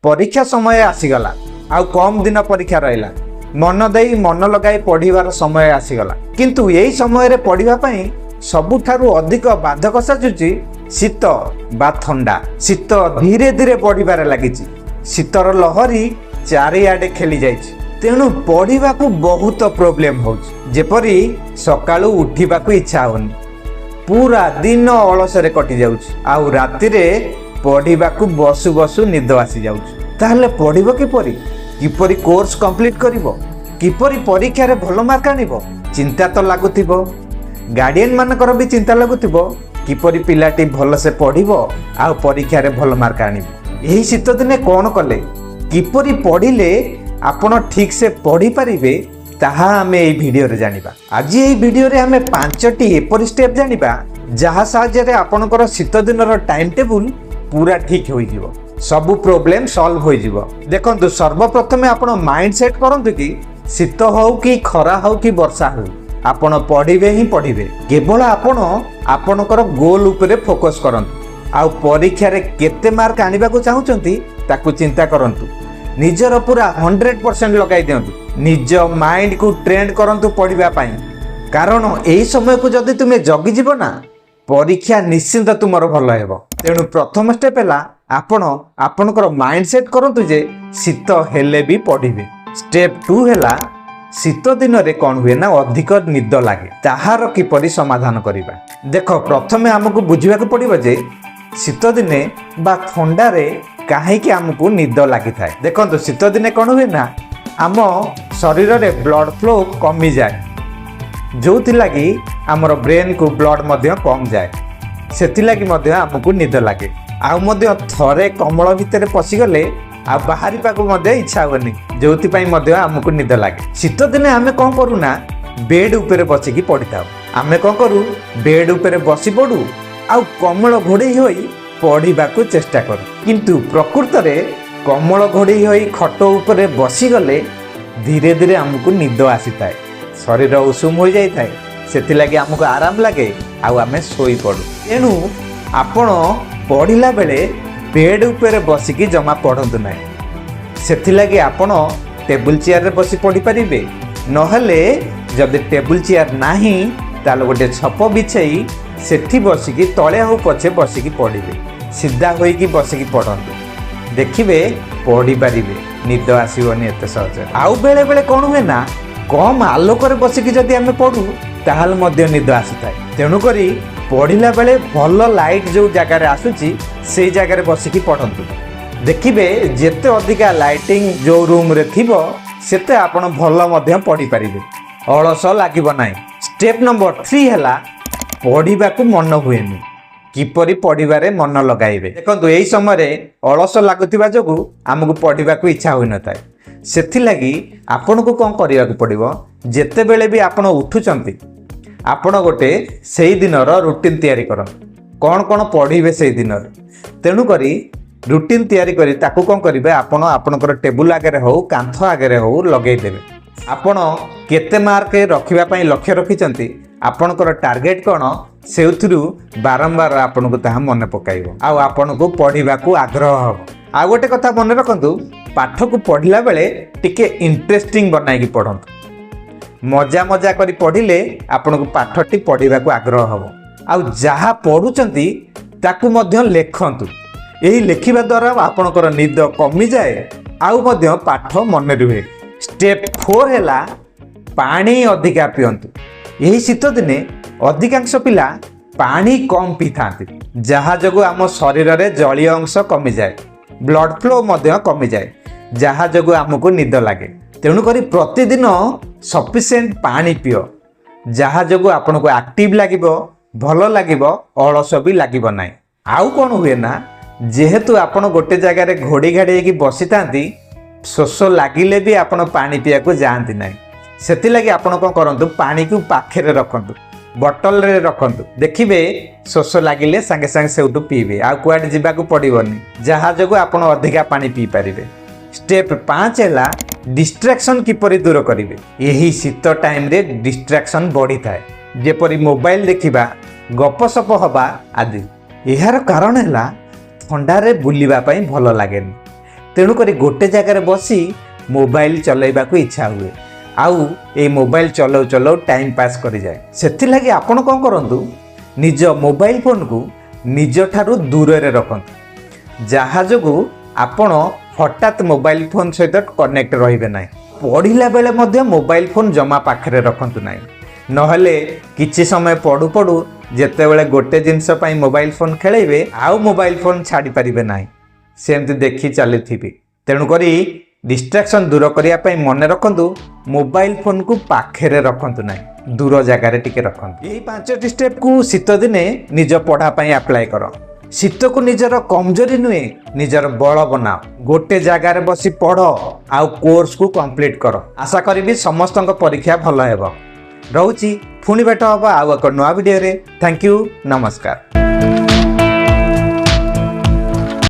परीक्षा समय आसीगला आउ कम दिन परीक्षा रहिला मन देई मन लगाई पढ़िबार समय आसीगला किंतु यही समय रे पढ़िबा पई सबुठारु अधिक बाधक साजुची शीत बा ठंडा। शीत धीरे धीरे बढ़िबार लागिची। शीतर लहरी चारिआडे खेली जाइछि तेणु पढ़िबा को बहुत प्रोब्लेम होउछि। जेपरि सकाळु उठिबा को इच्छा होनी पूरा दिन अलसरे कटि जाउछि आउ राति रे पढ़िबा को बसु बसु निद आसी जाउछि। ताहले पढ़िबो किपरि कोर्स कंप्लीट करिवो किपरि परीक्षा रे भल मार्क आनिबो चिंता तो लागुथिबो। गार्डियन मानकर भी चिंता लागुथिबो किपरि पिलाटी भल से पढ़िबो आउ परीक्षा रे भल मार्क आनिबो। एही शीत दिने कोन कले किपरि पढ़िले आपण ठीक से पढ़ी पारिबे ताहा आमे एही वीडियो रे जानिबा। आज एही वीडियो रे आमे 5टी एपरि स्टेप जानिबा जहा साहाय्य रे आपनकर शीत दिनर टाइम टेबल पूरा ठीक होई जिवो सबु प्रॉब्लम सॉल्व होई जिवो। देखंतु सर्वप्रथमे आपण माइंड सेट करंतु कि शीत हो कि खरा हो कि वर्षा हो आपण पढ़िबे ही पढ़िबे। केवल आपण आपनकर गोल उपरे फोकस करंतु आउ परीक्षा रे केते मार्क आनिबा को चाहुचंती ताकू चिंता करंतु। निजर पूरा 100% लगाई दियंतु। निज माइंड को ट्रेंड करंतु पढ़िबा पई कारण एही समय को जदी तुमे जगी जिवो ना परीक्षा निश्चिंत तुमर भल हेबो। तेणु प्रथम स्टेप हैला आपण आपनकर माइंड सेट करंतु जे शीत हेले भी पढ़िबे। स्टेप 2 हैला शीत दिन रे कोन हुए ना अधिक निद लागे ताहार किपरि समाधान करिबा। देखो प्रथमे हमकु बुझिबा को पड़िबो जे शीत दिने बा ठंडा रे काहे कि हमकु निद लागि थाए। देखंतु शीत दिने कोन हुए ना आम शरीर रे ब्लड फ्लो कमी जाए जोथि लागि हमर ब्रेन को ब्लड मध्य कम जाए सेथि लागि मध्य हमकु निद लागे। आउ मध्य थरे कमल भितर पसि गले आ बाहरी पाको मध्य इच्छा होनी जोथि पई मध्य हमकु निद लागे। शीत दिने आमे कोन करू ना बेड ऊपर बसि की पढिताउ। आमे कोन करू बेड ऊपर बसि पडू आउ कमल घोड़े होई पढ़िबा को चेष्टा करू किंतु प्रकृत रे कमल घोड़े होई खट ऊपर बसि गले धीरे धीरे हमकु निद आसीताए शरीर उषुम हो जाई थाए सेथि लागि हमकु आराम लागे आउ आमे सोई पडू। एनु आपण पढ़िला बेले बेड ऊपर बसिकी जमा पढ़ंतु नाही सेथि लागि आपण टेबल चेयर रे बसी पढ़ी परिबे नहले जदि टेबल चेयर नाही ताले गोटे छप बिछेई सेठी बसिकी तळे हो पछे बसिकी पढ़िबे सीधा होईकी बसिकी पढ़ंतु देखिबे पढ़ी पारिबे निद आसीबनी एते सहज। आउ बेले बेले कोन हुए ना कम आलोक रे बसिकी जदि आमे पढ़ू ताहाल मध्य निद आसीताय तेणु करी पढ़िला बेले भल लाइट जो जगह रे आसुची से जगह रे बसिकी पढ़ंतु देखिबे जेते अधिका लाइटिंग जो रूम रे थिबो सेते आपण भल मध्य पढ़ी पारिबे अलस लागिबो नाही। स्टेप नंबर 3 हैला पढ़िबा को मन हुएनी किपरि पढ़िबारे मन लगाइबे। देखंतु एही समय रे अलस लागुथिबा जोगु हमकु पढ़िबा को इच्छा होई नथाय सेथि लागि आपण को कोन करिया को पड़िबो जेते बेले भी आपण उठुचंती आपण गोटे सेही दिनर रुटीन तयारी कर कौन कौन पढ़िबे सेही दिनर तेणु करी रुटीन तयारी करी ताकू कोन करिवे आपण आपनकर टेबुल आगे हो कांथ आगे हो लगेई देबे। आपण केते मार्क रखिबा पई लक्ष्य रखिचंती आपनकर टार्गेट कोन सेउथुरु बारंबार आपण को ताहा मन पकाइबो आ आपण को पढ़िबा को आग्रह हबो। आ गोटे कथा मन रखंतु पाठ को पढ़िला बेले टिके इंटरेस्टिंग बनाइकी पढ़ंतु मजा मजा करी पढ़िले आपण को पाठटी पढ़िबा को आग्रह हबो। आउ जहा पढ़ुचंती ताकू मध्य लेखंतु एही लेखिबा द्वारा आपणकर निद कमी जाए आउ मध्य पाठ मन रुहे। स्टेप 4 हैला पानी अधिका पियंतु। एही शीत दिने अधिकांश पिला पानी कम पी थांती जहा जगु आम शरीर रे जलीय अंश कमी जाए ब्लड फ्लो मध्य कमी जाए जहा जगु आमको निद लागे तेणु करी प्रतिदिन सफिशिएंट पानी पियो जहा जगु आपन को एक्टिव लागिबो भल लागिबो अलस भी लागिबो नाही। आउ कोन हुए ना जेहेतु आपन गोटे जगह रे घोड़ी घाड़ी की बसी थांती शोष लागिले भी आपन पानी पिया को जानती नाही सेति लागि आपन कोन करंतु पानी को पाखे रे रखंतु बॉटल रे रखंतु देखिबे शोष लागिले संगे संगे सेउटु पीबे आ कुआड जिबा को पड़िबोनी जहा जगु आपन अधिका पानी पी पारिबे। स्टेप 5 हैला डिस्ट्रैक्शन किपरि दूर करिवे। यही शीत टाइम रे डिस्ट्रैक्शन बढ़ी थाए जेपरि मोबाइल देखिबा गपसप हवा आदि। यार कारण हैला ठंडा रे बुलिबा पई भल लागेनी तेणुक गोटे जगार बसी मोबाइल चलैबाकू इच्छा हुए आउ ए मोबाइल चलाऊ चलाऊ टाइम पास कर जाए। से आपण कौन करूँ निज मोबाइल फोन को निज ठारू दूर रे रखु जहाँ जो आपण हठात मोबाइल फोन सहित कनेक्ट रहिबे ना। पढ़िला बेले मध्य मोबाइल फोन जमा पाखरे रखंतु ना, नहले किछि समय पढ़ु पढ़ु जेतेबेले गोटे जिनस पई मोबाइल फोन खेलेबे आउ मोबाइल फोन छाड़ी पारिबे ना, सेमती देखि चलिथिबे। तेणु करी डिस्ट्रैक्शन दूर करिया पई मने रखंतु मोबाइल फोन को पाखरे रखंतु ना, दूर जगार टिके रखंतु। एही 5टी स्टेप को शीत दिने निज पढ़ा पई अप्लाई कर। शीत को निजर कमजोरी नुहे निजर बल बनाओ। गोटे जगार बसी पढ़ आउ कोर्स को कंप्लीट कर। आशा करी समस्त परीक्षा भल हेब। रहुची पुणी भेट हबा आउ एक नवा वीडियो रे। थैंक यू, नमस्कार।